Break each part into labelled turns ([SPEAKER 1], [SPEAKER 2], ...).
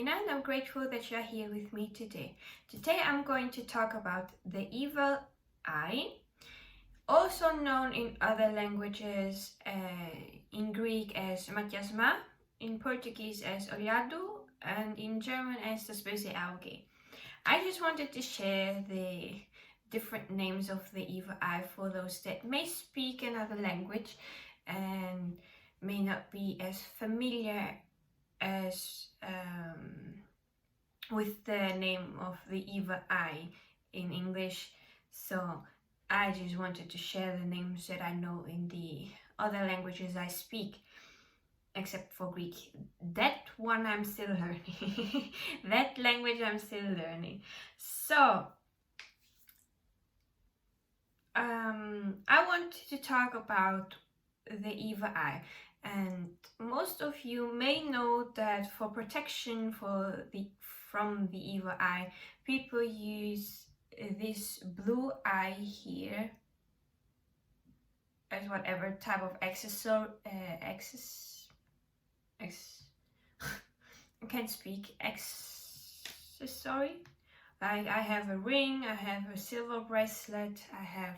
[SPEAKER 1] Athina, and I'm grateful that you're here with me today. Today I'm going to talk about the evil eye, also known in other languages, in Greek as miasma, in Portuguese as olhado, and in German as das böse Auge. I just wanted to share the different names of the evil eye for those that may speak another language and may not be as familiar as with the name of the evil eye in English. So I just wanted to share the names that I know in the other languages I speak, except for Greek. That one I'm still learning. That language I'm still learning. So I want to talk about the evil eye, and most of you may know that for protection from the evil eye, people use this blue eye here as whatever type of accessory. I can't speak. Accessory. Like I have a ring, I have a silver bracelet, I have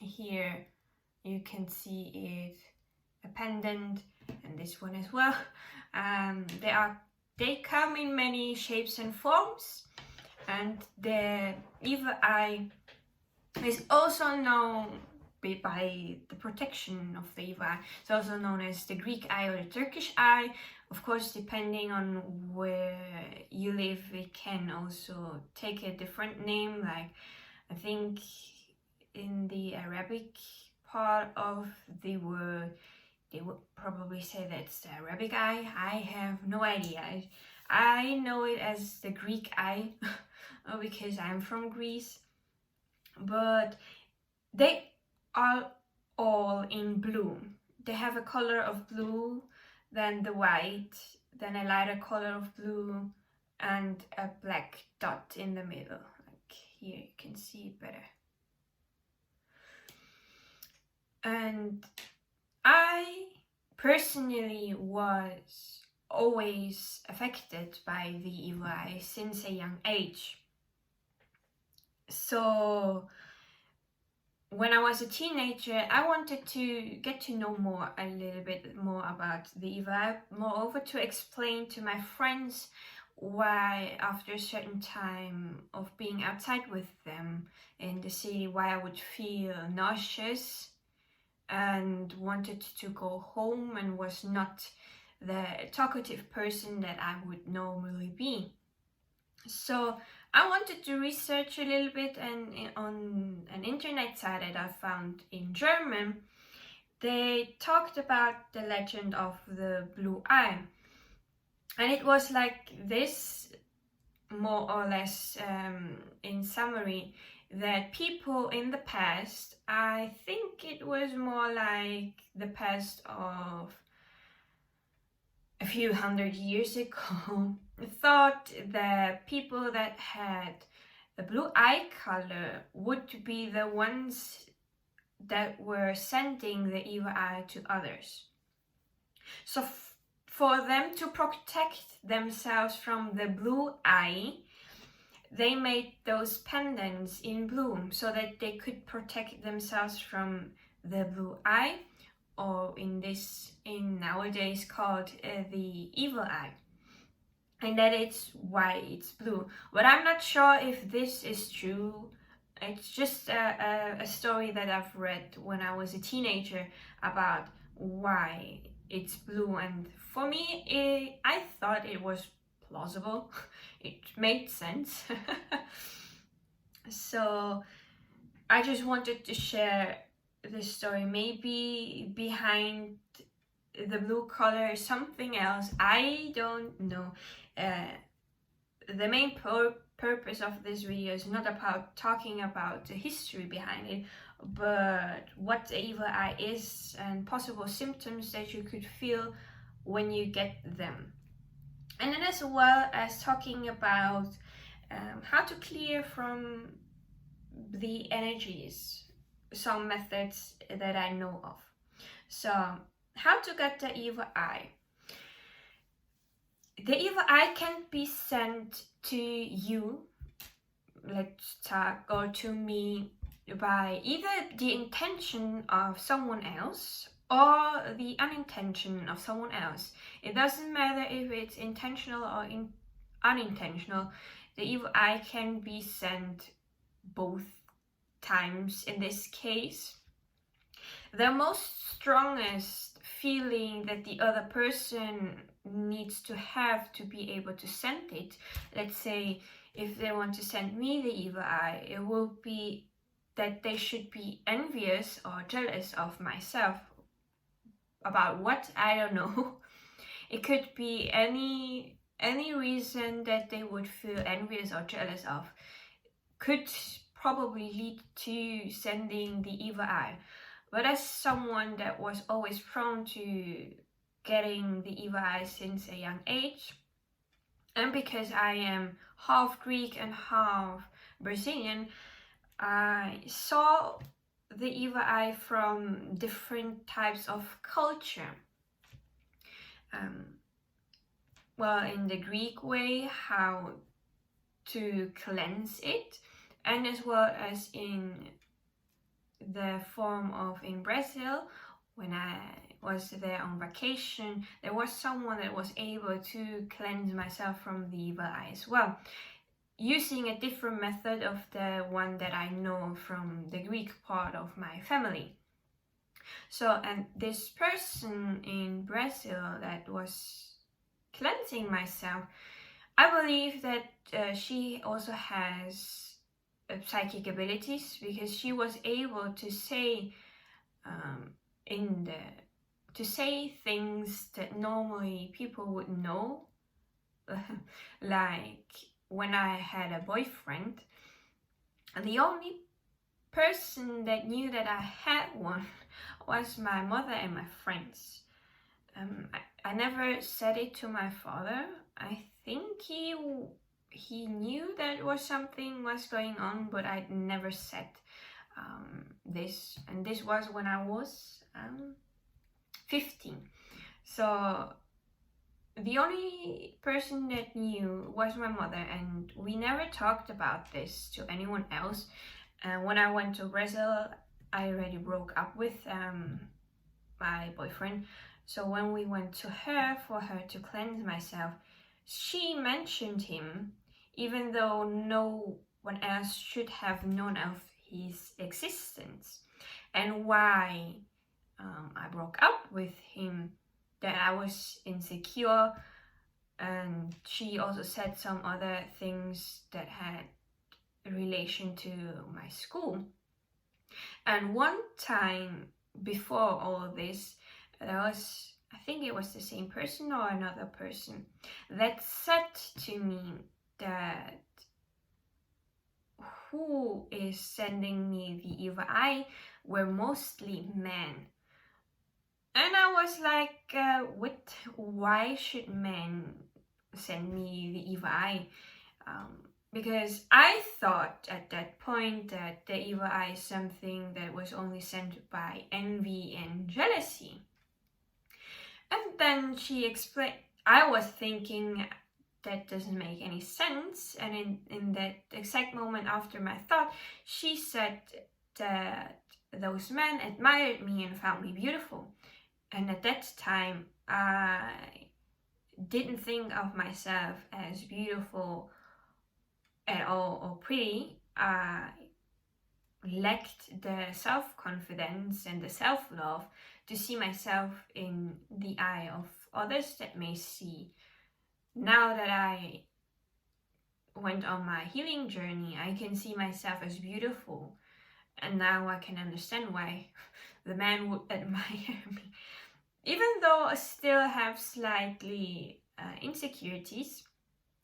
[SPEAKER 1] here, you can see it, a pendant, and this one as well. They come in many shapes and forms, and the evil eye is also known by the protection of the evil eye. It's also known as the Greek eye or the Turkish eye. Of course, depending on where you live, it can also take a different name. Like I think in the Arabic part of the word, they would probably say that's the Arabic eye. I have no idea. I know it as the Greek eye because I'm from Greece. But they are all in blue. They have a color of blue, then the white, then a lighter color of blue, and a black dot in the middle. Like here you can see it better. And I personally was always affected by the evil eye since a young age. So when I was a teenager, I wanted to get to know a little bit more about the evil eye, moreover to explain to my friends why after a certain time of being outside with them in the city, why I would feel nauseous and wanted to go home and was not the talkative person that I would normally be. So I wanted to research a little bit, and on an internet site that I found in German, they talked about the legend of the blue eye. And it was like this, more or less, in summary, that people in the past, I think it was more like the past of a few hundred years ago, thought that people that had the blue eye color would be the ones that were sending the evil eye to others. So for them to protect themselves from the blue eye, they made those pendants in blue so that they could protect themselves from the blue eye, or in nowadays called the evil eye, and that it's why it's blue. But I'm not sure if this is true. It's just a story that I've read when I was a teenager about why it's blue, and for me, I thought it was plausible. It made sense. So I just wanted to share this story. Maybe behind the blue color is something else. I don't know. The main purpose of this video is not about talking about the history behind it, but what the evil eye is and possible symptoms that you could feel when you get them. And then as well as talking about how to clear from the energies, some methods that I know of. So how to get the evil eye. The evil eye can be sent to you, let's talk, or to me, by either the intention of someone else or the unintention of someone else. It doesn't matter if it's intentional or unintentional. The evil eye can be sent both times in this case. The most strongest feeling that the other person needs to have to be able to send it, let's say if they want to send me the evil eye, it will be that they should be envious or jealous of myself. About what? I don't know. It could be any reason that they would feel envious or jealous of. Could probably lead to sending the evil eye. But as someone that was always prone to getting the evil eye since a young age, and because I am half Greek and half Brazilian, I saw the evil eye from different types of culture. Well, in the Greek way, how to cleanse it, and as well as in the form of in Brazil, when I was there on vacation, there was someone that was able to cleanse myself from the evil eye as well, using a different method of the one that I know from the Greek part of my family. So, and this person in Brazil that was cleansing myself, I believe that she also has psychic abilities, because she was able to say things that normally people would know. Like when I had a boyfriend, the only person that knew that I had one was my mother and my friends. I never said it to my father. I think he knew that something was going on, but I never said this. And this was when I was 15. So the only person that knew was my mother, and we never talked about this to anyone else. When I went to Brazil, I already broke up with my boyfriend. So when we went to her for her to cleanse myself, she mentioned him, even though no one else should have known of his existence. And why I broke up with him, that I was insecure, and she also said some other things that had relation to my school. And one time before all of this, there was, I think it was the same person or another person, that said to me that who is sending me the evil eye were mostly men. And I was like, what? Why should men send me the evil eye? Because I thought at that point that the evil eye is something that was only sent by envy and jealousy. And then she explained, I was thinking that doesn't make any sense. And in that exact moment after my thought, she said that those men admired me and found me beautiful. And at that time, I didn't think of myself as beautiful at all or pretty. I lacked the self-confidence and the self-love to see myself in the eye of others that may see. Now that I went on my healing journey, I can see myself as beautiful, and now I can understand why the man would admire me. Even though I still have slightly insecurities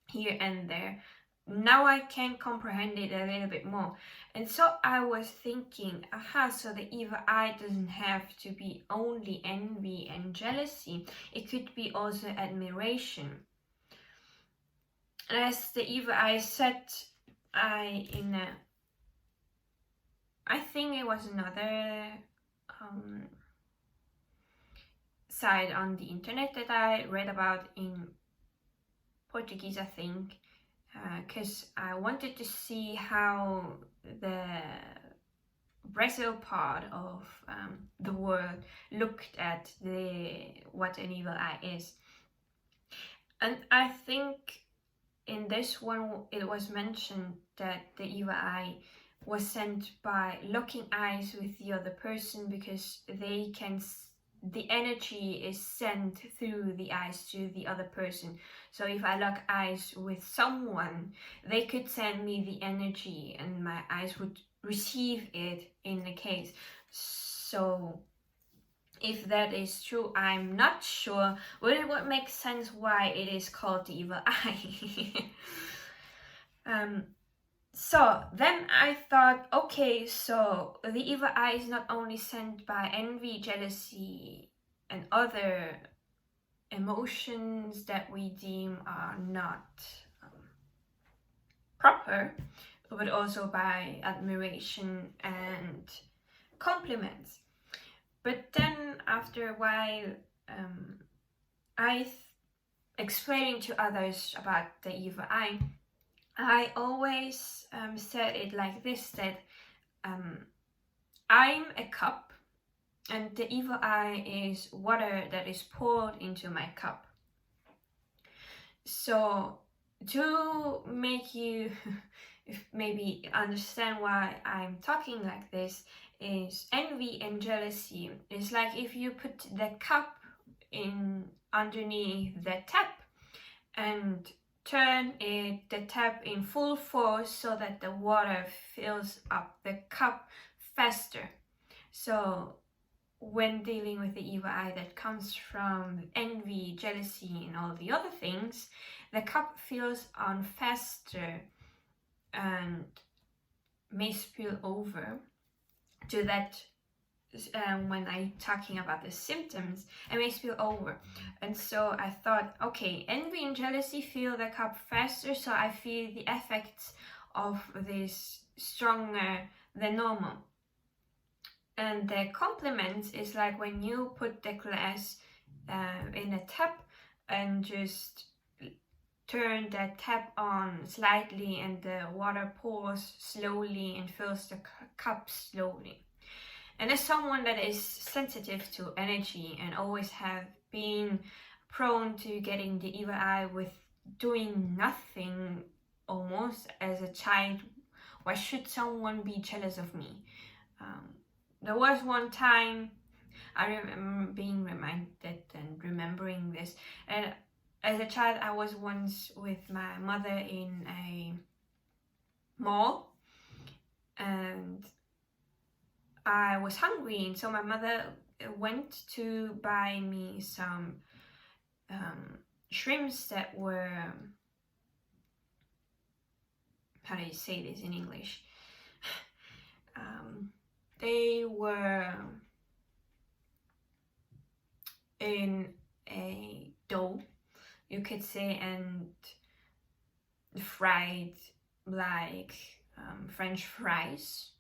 [SPEAKER 1] here and there, now I can comprehend it a little bit more. And so I was thinking, so the evil eye doesn't have to be only envy and jealousy. It could be also admiration. As the evil eye said, I think it was another site on the internet that I read about in Portuguese, I think, because I wanted to see how the Brazil part of the world looked at what an evil eye is. And I think in this one it was mentioned that the evil eye was sent by locking eyes with the other person, because the energy is sent through the eyes to the other person. So if I lock eyes with someone, they could send me the energy and my eyes would receive it in the case. So if that is true, I'm not sure, but it would make sense why it is called the evil eye. So then I thought, okay, so the evil eye is not only sent by envy, jealousy, and other emotions that we deem are not proper, but also by admiration and compliments. But then after a while, explaining to others about the evil eye, I always said it like this, that I'm a cup and the evil eye is water that is poured into my cup. So to make you maybe understand why I'm talking like this, is envy and jealousy. It's like if you put the cup in underneath the tap and turn the tap in full force so that the water fills up the cup faster. So when dealing with the evil eye that comes from envy, jealousy, and all the other things, the cup fills on faster and may spill over, to that when I'm talking about the symptoms, it may spill over. And so I thought, okay, envy and jealousy fill the cup faster, so I feel the effects of this stronger than normal. And the compliments is like when you put the glass in a tap and just turn the tap on slightly, and the water pours slowly and fills the cup slowly. And as someone that is sensitive to energy and always have been prone to getting the evil eye with doing nothing almost as a child, why should someone be jealous of me? There was one time I remember being reminded and remembering this. And as a child, I was once with my mother in a mall, and I was hungry, and so my mother went to buy me some shrimps that were, how do you say this in English? They were in a dough, you could say, and fried like French fries.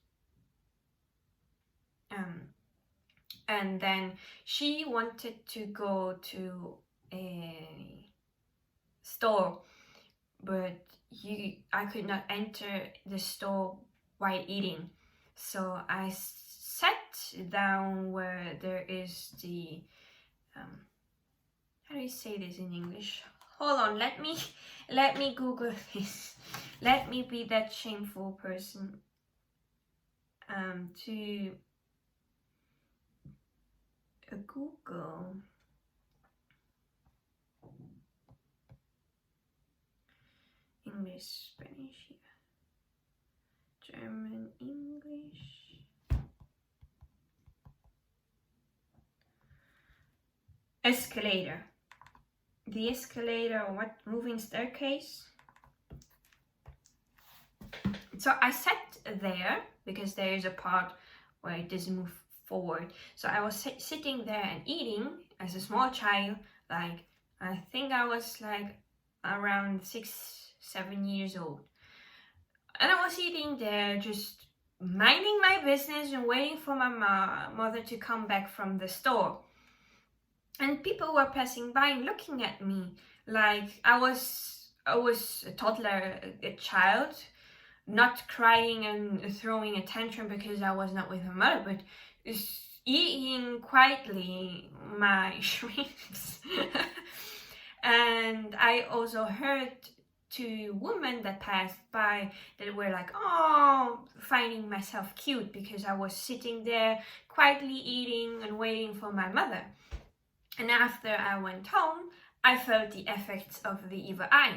[SPEAKER 1] And then she wanted to go to a store, but I could not enter the store while eating. So I sat down where there is the how do you say this in English? Hold on, let me Google this. Let me be that shameful person to Google. English, Spanish, German, English. Escalator. The escalator, what? Moving staircase. So I sat there because there is a part where it doesn't move forward. So I was sitting there and eating as a small child. Like, I think I was like around 6-7 years old. And I was eating there, just minding my business and waiting for my mother to come back from the store. And people were passing by and looking at me like I was I was a toddler, a child, not crying and throwing a tantrum because I was not with my mother, but eating quietly my shrimps. And I also heard two women that passed by that were like, oh, finding myself cute because I was sitting there quietly eating and waiting for my mother. And after I went home, I felt the effects of the evil eye.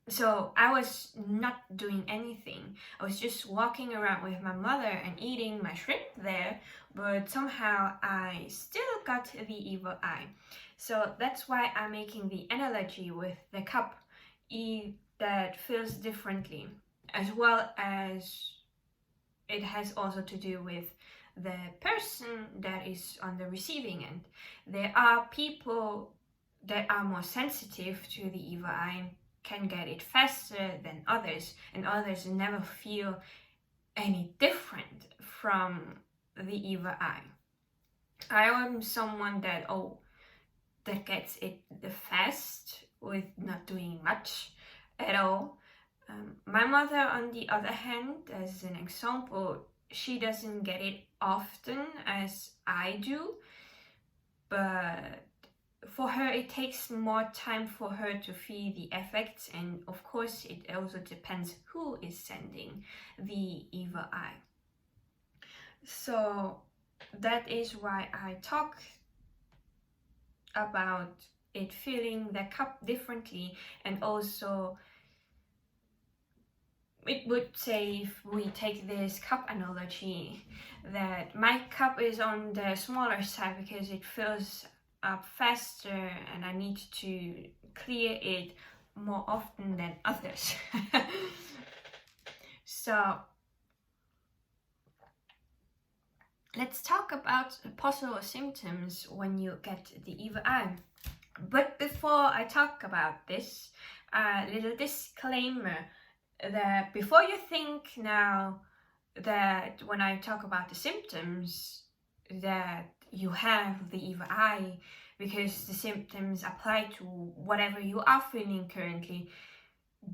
[SPEAKER 1] So I was not doing anything. I was just walking around with my mother and eating my shrimp there, but somehow I still got the evil eye. So that's why I'm making the analogy with the cup that feels differently, as well as it has also to do with the person that is on the receiving end. There are people that are more sensitive to the evil eye, can get it faster than others, and others never feel any different from the evil eye. I am someone that gets it fast with not doing much at all. My mother, on the other hand, as an example, she doesn't get it often as I do, but for her it takes more time for her to feel the effects, and of course it also depends who is sending the evil eye. So that is why I talk about it feeling the cup differently, and also it would say, if we take this cup analogy, that my cup is on the smaller side because it fills up faster and I need to clear it more often than others. So let's talk about possible symptoms when you get the evil eye. But before I talk about this, a little disclaimer that before you think now that when I talk about the symptoms that you have the evil eye, because the symptoms apply to whatever you are feeling currently,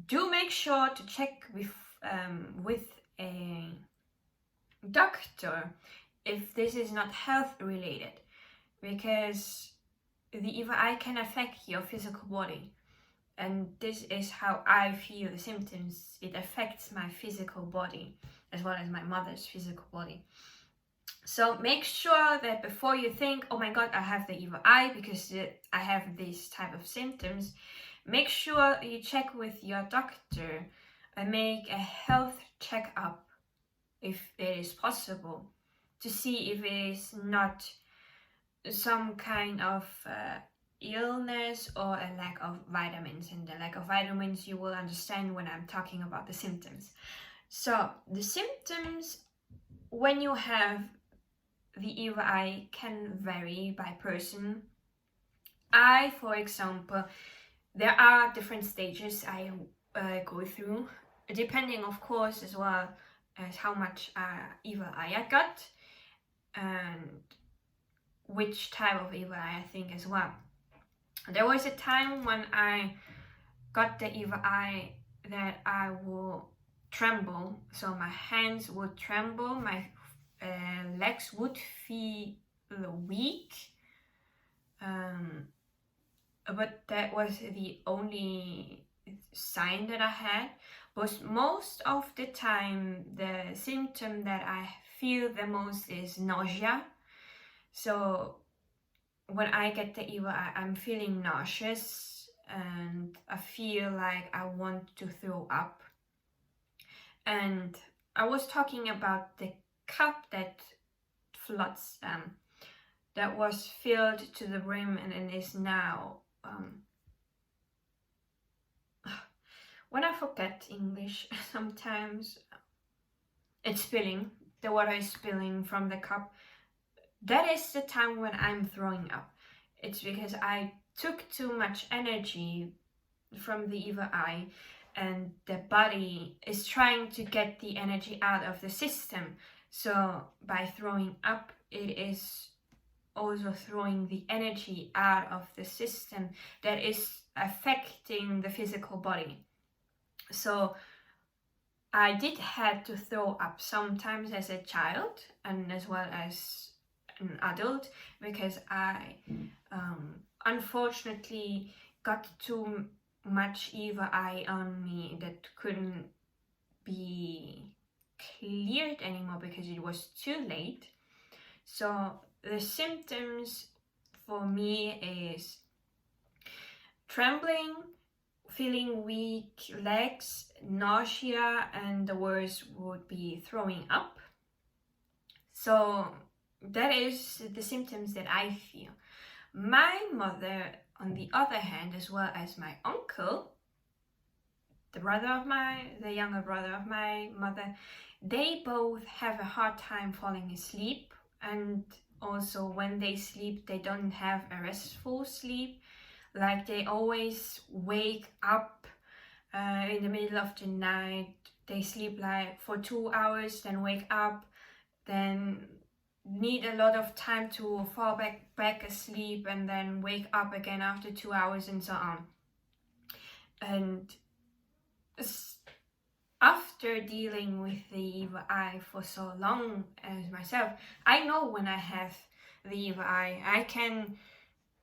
[SPEAKER 1] do make sure to check with a doctor if this is not health related, because the evil eye can affect your physical body. And this is how I feel the symptoms. It affects my physical body as well as my mother's physical body. So make sure that before you think, oh my god, I have the evil eye because I have these type of symptoms, make sure you check with your doctor and make a health checkup if it is possible, to see if it is not some kind of illness or a lack of vitamins. And the lack of vitamins you will understand when I'm talking about the symptoms. So the symptoms when you have the evil eye can vary by person. For example, there are different stages I go through, depending of course as well as how much evil eye I got and which type of evil eye I think as well. There was a time when I got the evil eye that I will tremble, so my hands would tremble, my legs would feel weak, but that was the only sign that I had. But most of the time the symptom that I feel the most is nausea. So when I get the evil eye, I'm feeling nauseous and I feel like I want to throw up. And I was talking about the cup that floods, that was filled to the brim and is now, when I forget English sometimes, it's spilling, the water is spilling from the cup. That is the time when I'm throwing up. It's because I took too much energy from the evil eye and the body is trying to get the energy out of the system. So by throwing up, it is also throwing the energy out of the system that is affecting the physical body. So I did have to throw up sometimes as a child and as well as an adult, because I unfortunately got too much evil eye on me that couldn't be cleared anymore because it was too late. So the symptoms for me is trembling, feeling weak legs, nausea, and the worst would be throwing up. So that is the symptoms that I feel. My mother, on the other hand, as well as my uncle, the younger brother of my mother, they both have a hard time falling asleep, and also when they sleep, they don't have a restful sleep. Like they always wake up in the middle of the night. They sleep like for 2 hours, then wake up, then need a lot of time to fall back asleep, and then wake up again after 2 hours, and so on. And after dealing with the evil eye for so long as myself, I know when I have the evil eye. I can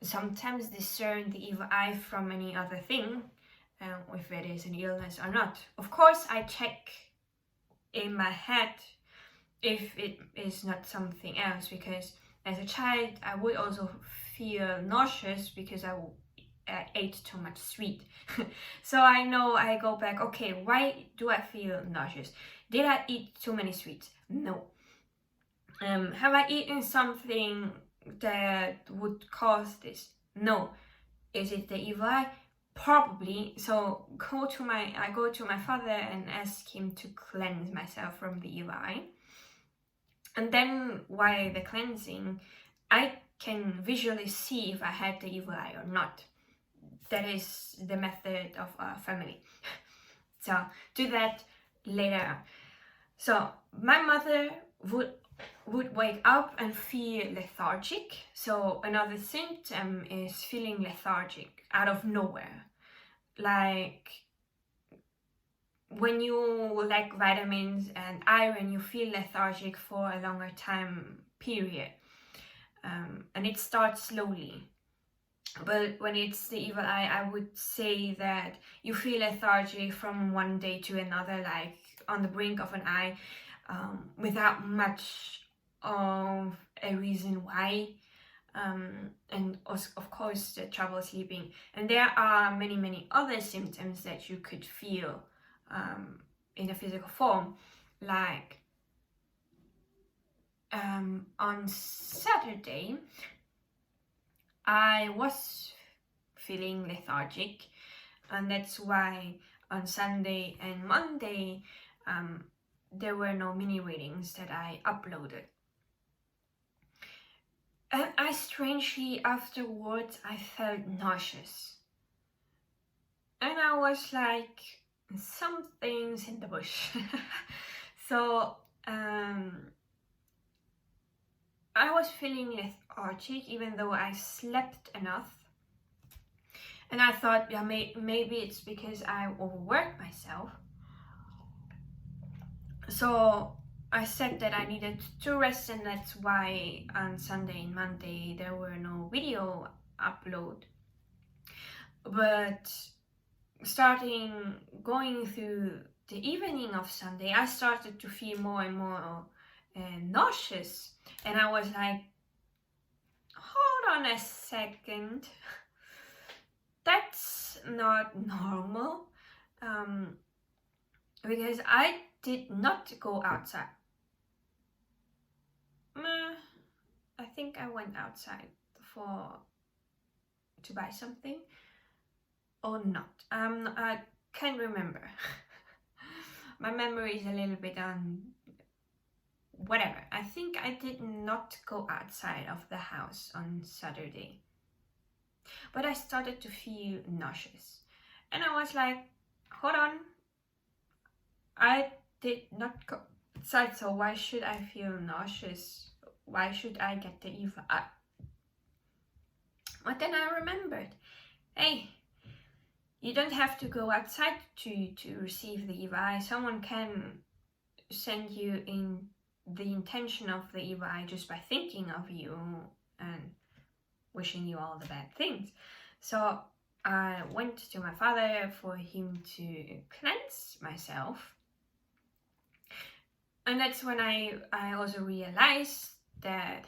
[SPEAKER 1] sometimes discern the evil eye from any other thing, if it is an illness or not. Of course, I check in my head if it is not something else, because as a child I would also feel nauseous because I ate too much sweet. So I know, I go back, okay, why do I feel nauseous? Did I eat too many sweets? No. Have I eaten something that would cause this? No. Is it the evil eye? Probably. So I go to my father and ask him to cleanse myself from the evil eye. And then while the cleansing, I can visually see if I had the evil eye or not. That is the method of our family. So do that later. So my mother would wake up and feel lethargic. So another symptom is feeling lethargic out of nowhere. Like when you lack vitamins and iron, you feel lethargic for a longer time period. And it starts slowly. But when it's the evil eye, I would say that you feel lethargic from one day to another, like on the brink of an eye, without much of a reason why. And also, of course, the trouble sleeping. And there are many other symptoms that you could feel in a physical form, like on Saturday I was feeling lethargic, and that's why on Sunday and Monday there were no mini readings that I uploaded. And I strangely afterwards I felt nauseous, and I was like, something's in the bush. So I was feeling lethargic even though I slept enough, and I thought, yeah, maybe it's because I overworked myself. So I said that I needed to rest, and that's why on Sunday and Monday there were no video upload. But going through the evening of Sunday, I started to feel more and more nauseous, and I was like, hold on a second, that's not normal, because I did not go outside. I think I went outside to buy something or not. I can't remember. My memory is a little bit whatever. I think I did not go outside of the house on Saturday, but I started to feel nauseous, and I was like, hold on, I did not go outside, so why should I feel nauseous? Why should I get the evil eye? But then I remembered, hey, You don't have to go outside to receive the evil eye. Someone can send you in the intention of the evil eye just by thinking of you and wishing you all the bad things. So I went to my father for him to cleanse myself. And that's when I also realized that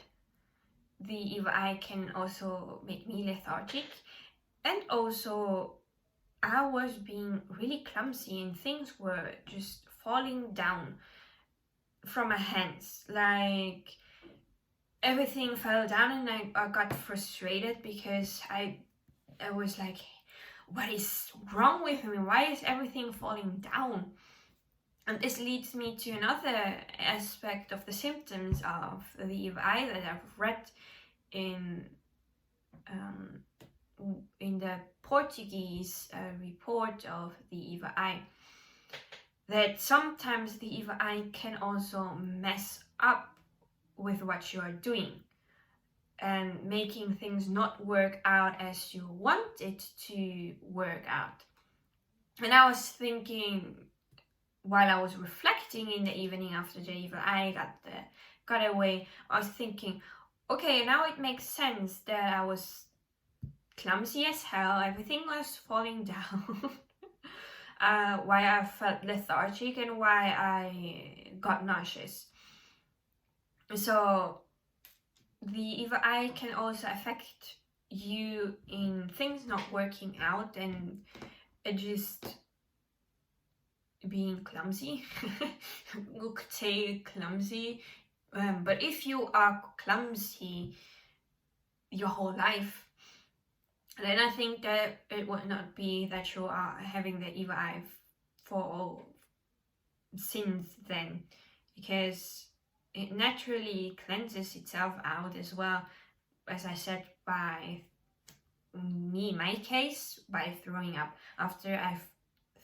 [SPEAKER 1] the evil eye can also make me lethargic. And also I was being really clumsy and things were just falling down from my hands. Like everything fell down and I got frustrated because I was like, what is wrong with me? Why is everything falling down? And this leads me to another aspect of the symptoms of the evil eye that I've read in the Portuguese report of the evil eye, that sometimes the evil eye can also mess up with what you are doing and making things not work out as you want it to work out. And I was thinking, while I was reflecting in the evening after the evil eye got away, I was thinking, okay, now it makes sense that I was clumsy as hell, everything was falling down, why I felt lethargic and why I got nauseous. So the evil eye can also affect you in things not working out and just being clumsy. You could say clumsy, but if you are clumsy your whole life, then I think that it would not be that you are having the evil eye for all since then, because it naturally cleanses itself out as well, as I said, by me, in my case, by throwing up. After I've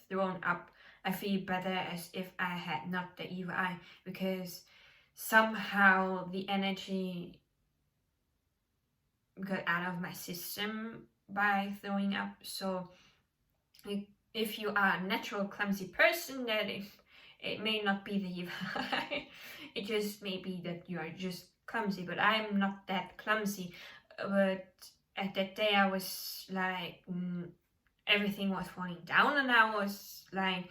[SPEAKER 1] thrown up, I feel better as if I had not the evil eye, because somehow the energy got out of my system by throwing up. So if you are a natural clumsy person, then it may not be the evil eye. It just may be that you are just clumsy, but I'm not that clumsy. But at that day I was like, everything was falling down and I was like,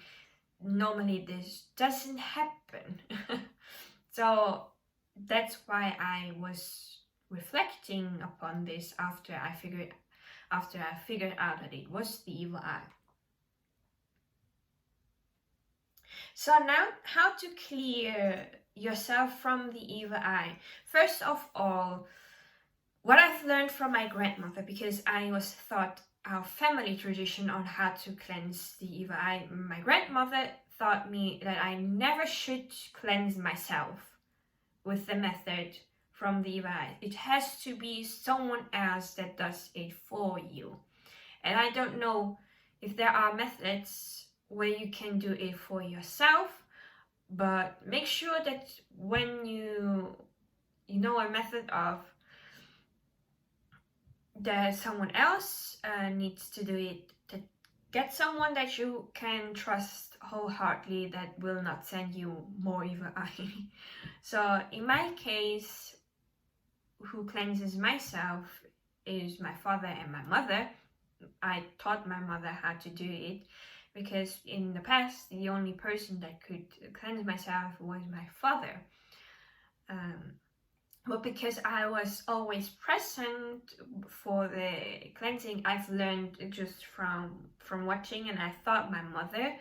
[SPEAKER 1] normally this doesn't happen. So that's why I was reflecting upon this after I figured out that it was the evil eye. So now, how to clear yourself from the evil eye? First of all, what I've learned from my grandmother, because I was taught our family tradition on how to cleanse the evil eye. My grandmother taught me that I never should cleanse myself with the method from the evil eye. It has to be someone else that does it for you. And I don't know if there are methods where you can do it for yourself, but make sure that when you know a method of that someone else needs to do it, to get someone that you can trust wholeheartedly that will not send you more evil eye. So in my case, who cleanses myself is my father and my mother. I taught my mother how to do it, because in the past the only person that could cleanse myself was my father. But because I was always present for the cleansing, I've learned just from watching, and I thought my mother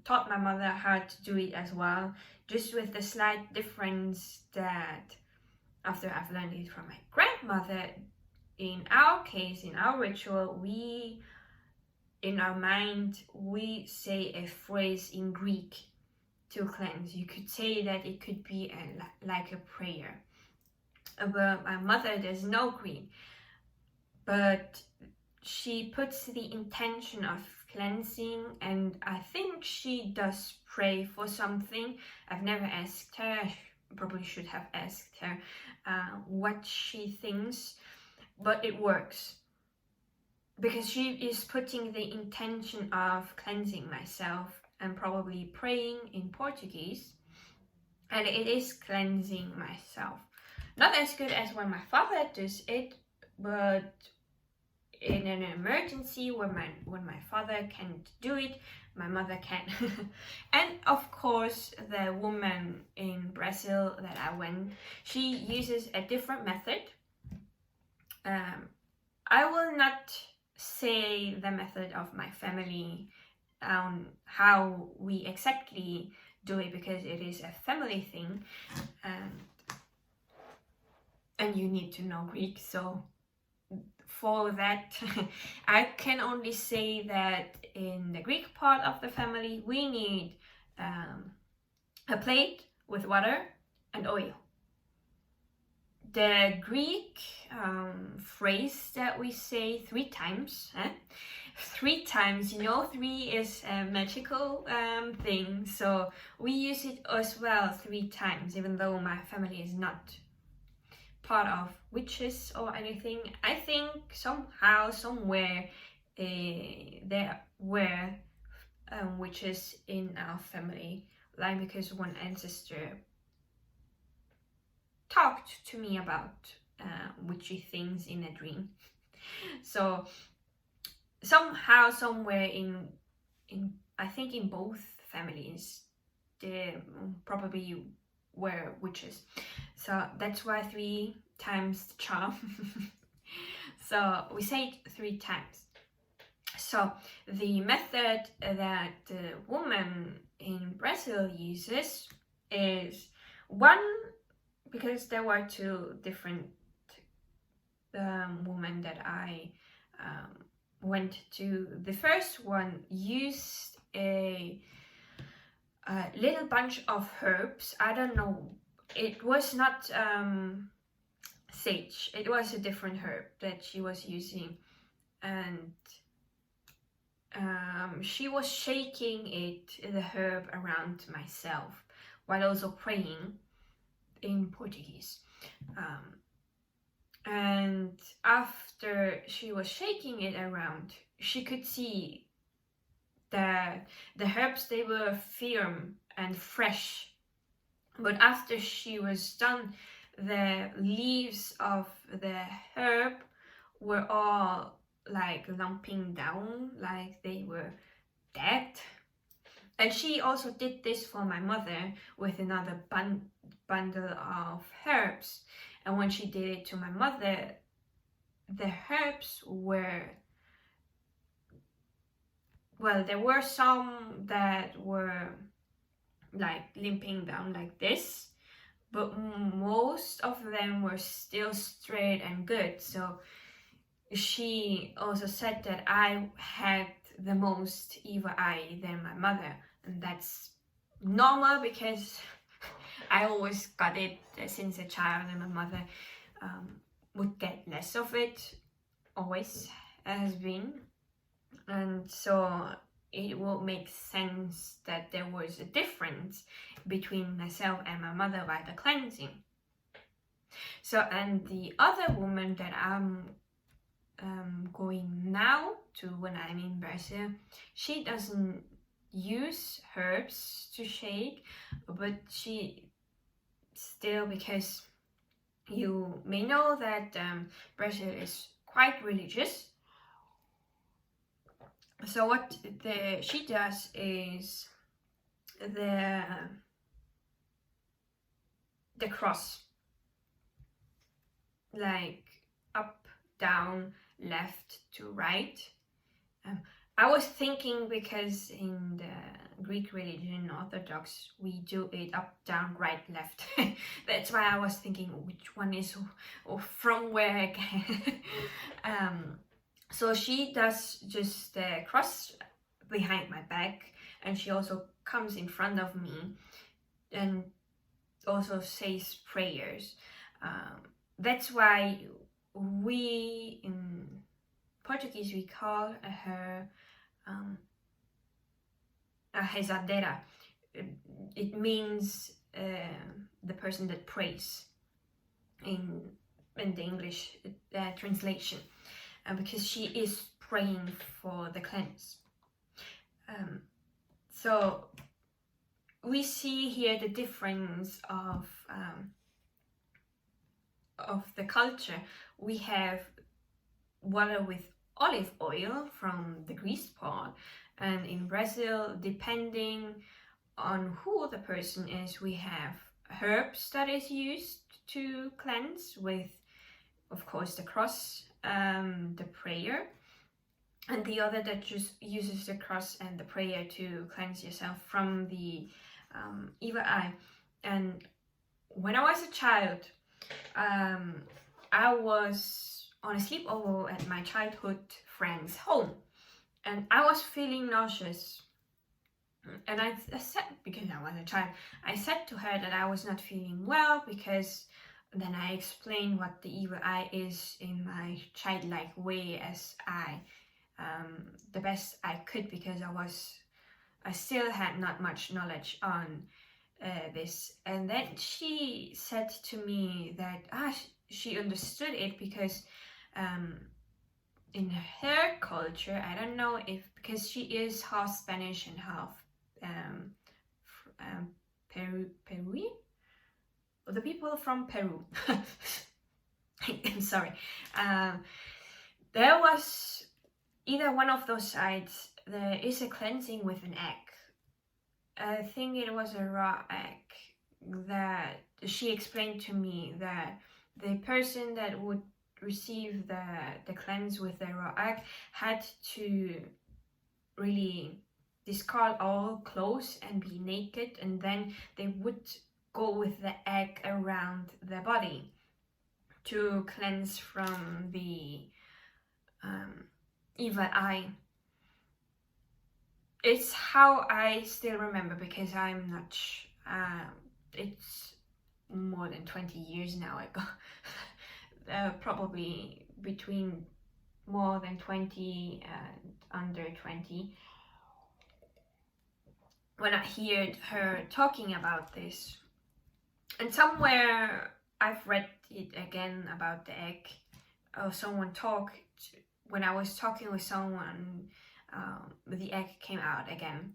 [SPEAKER 1] taught my mother how to do it as well, just with the slight difference that after I've learned it from my grandmother, in our case, in our ritual, in our mind, we say a phrase in Greek to cleanse. You could say that it could be like a prayer. But my mother does no Greek, but she puts the intention of cleansing, and I think she does pray for something. I've never asked her. I probably should have asked her what she thinks, but it works. because she is putting the intention of cleansing myself and probably praying in Portuguese, and it is cleansing myself. Not as good as when my father does it, but in an emergency when my father can't do it, my mother can. And of course, the woman in Brazil that I went, she uses a different method. I will not say the method of my family on how we exactly do it, because it is a family thing, and you need to know Greek. So for that, I can only say that in the Greek part of the family, we need a plate with water and oil. The Greek phrase that we say 3 times, 3 times, you know, 3 is a magical thing, so we use it as well 3 times, even though my family is not part of witches or anything. I think somehow, somewhere, there were witches in our family, like because one ancestor talked to me about witchy things in a dream. So somehow, somewhere in I think in both families, there probably were witches. So that's why 3 times the charm. So we say it 3 times. So the method that the woman in Brazil uses is one, because there were 2 different women that I went to. The first one used a little bunch of herbs. I don't know, it was not sage, it was a different herb that she was using, and she was shaking the herb around myself while also praying in Portuguese. And after she was shaking it around, she could see that the herbs, they were firm and fresh, but after she was done, the leaves of the herb were all like lumping down, like they were dead. And she also did this for my mother with another bundle of herbs, and when she did it to my mother, the herbs were, well, there were some that were like limping down like this, but most of them were still straight and good. So she also said that I had the most evil eye than my mother, and that's normal because I always got it since a child, and my mother would get less of it, always has been. And so it will make sense that there was a difference between myself and my mother by the cleansing. So, and the other woman that I'm going now to when I'm in Brazil, she doesn't use herbs to shake, but she still, because you may know that Brazil is quite religious. So what she does is the cross, like up, down, left to right. I was thinking, because in the Greek religion, Orthodox, we do it up, down, right, left. That's why I was thinking which one is or from where again. So she does just the cross behind my back, and she also comes in front of me and also says prayers. That's why we in Portuguese we call her a rezadeira. It means the person that prays in the English translation, because she is praying for the cleanse. So we see here the difference of the culture. We have water with olive oil from the Greece part, and in Brazil, depending on who the person is, we have herbs that is used to cleanse with, of course, the cross, the prayer, and the other that just uses the cross and the prayer to cleanse yourself from the evil eye. And when I was a child, I was on a sleepover at my childhood friend's home, and I was feeling nauseous. And I said, because I was a child, I said to her that I was not feeling well, because then I explained what the evil eye is in my childlike way, as the best I could, because I still had not much knowledge on this. And then she said to me that she understood it, because in her culture, I don't know if, because she is half Spanish and half Peruvian, or the people from Peru. I'm sorry. There was either one of those sides, there is a cleansing with an egg. I think it was a raw egg that she explained to me, that the person that would receive the cleanse with the raw egg had to really discard all clothes and be naked, and then they would go with the egg around their body to cleanse from the evil eye. It's how I still remember, because I'm not it's more than 20 years now ago. Probably between more than 20 and under 20, when I heard her talking about this. And somewhere I've read it again about the egg, or someone talked, when I was talking with someone, the egg came out again.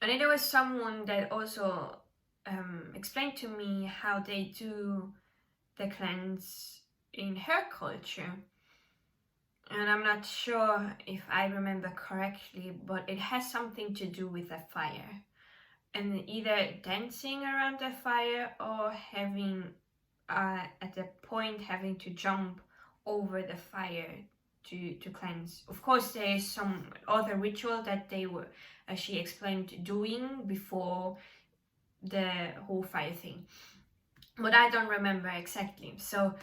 [SPEAKER 1] And then there was someone that also explained to me how they do the cleanse in her culture. And I'm not sure if I remember correctly, but it has something to do with a fire. And either dancing around the fire, or having, at the point, having to jump over the fire to cleanse. Of course, there is some other ritual that they were, as she explained, doing before the whole fire thing. But I don't remember exactly. So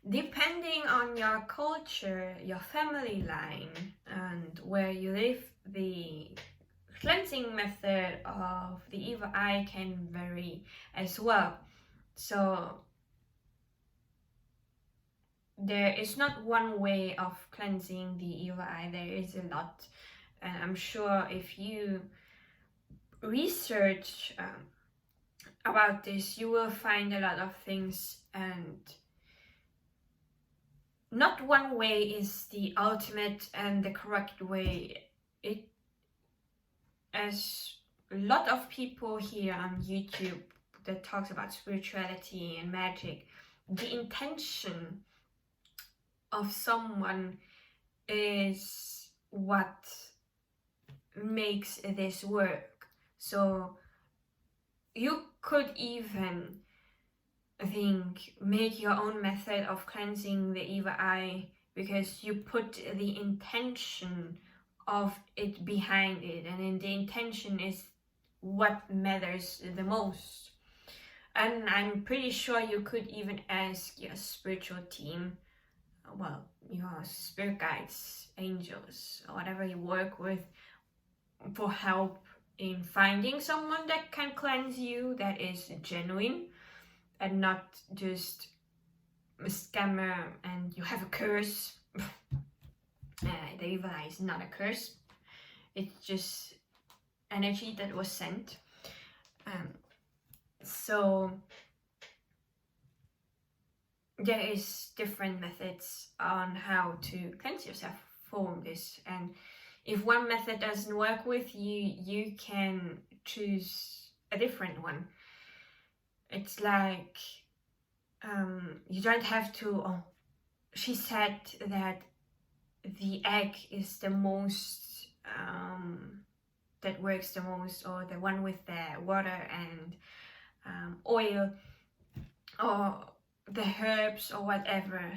[SPEAKER 1] depending on your culture, your family line, and where you live, the cleansing method of the evil eye can vary as well. So there is not one way of cleansing the evil eye. There is a lot, and I'm sure if you research about this, you will find a lot of things, and not one way is the ultimate and the correct way. It, as a lot of people here on YouTube that talks about spirituality and magic, the intention of someone is what makes this work. So you could even make your own method of cleansing the evil eye, because you put the intention of it behind it, and then the intention is what matters the most. And I'm pretty sure you could even ask your spiritual team, well, your spirit guides, angels, or whatever you work with, for help in finding someone that can cleanse you, that is genuine, and not just a scammer and you have a curse. The evil eye is not a curse. It's just energy that was sent. So there is different methods on how to cleanse yourself perform this. And if one method doesn't work with you, you can choose a different one. It's like you don't have to, oh, she said that the egg is the most, that works the most, or the one with the water and oil, or the herbs, or whatever.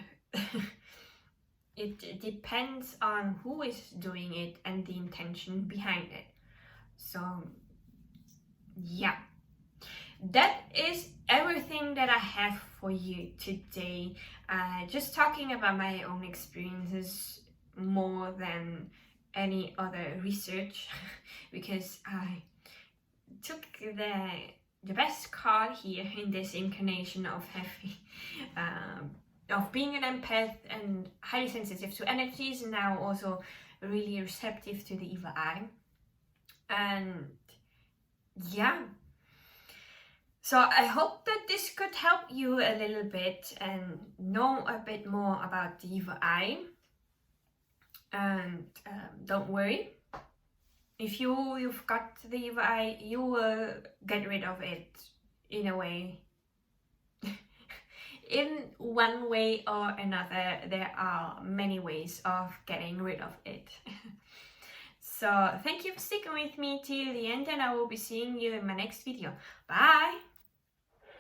[SPEAKER 1] It depends on who is doing it and the intention behind it. So yeah, that is everything that I have for you today. Just talking about my own experiences more than any other research because I took the best card here in this incarnation of having of being an empath and highly sensitive to energies, and now also really receptive to the evil eye. And yeah, so I hope that this could help you a little bit and know a bit more about the evil eye. And don't worry, if you've got the evil eye, you will get rid of it in a way. In one way or another, there are many ways of getting rid of it. So thank you for sticking with me till the end, and I will be seeing you in my next video. Bye!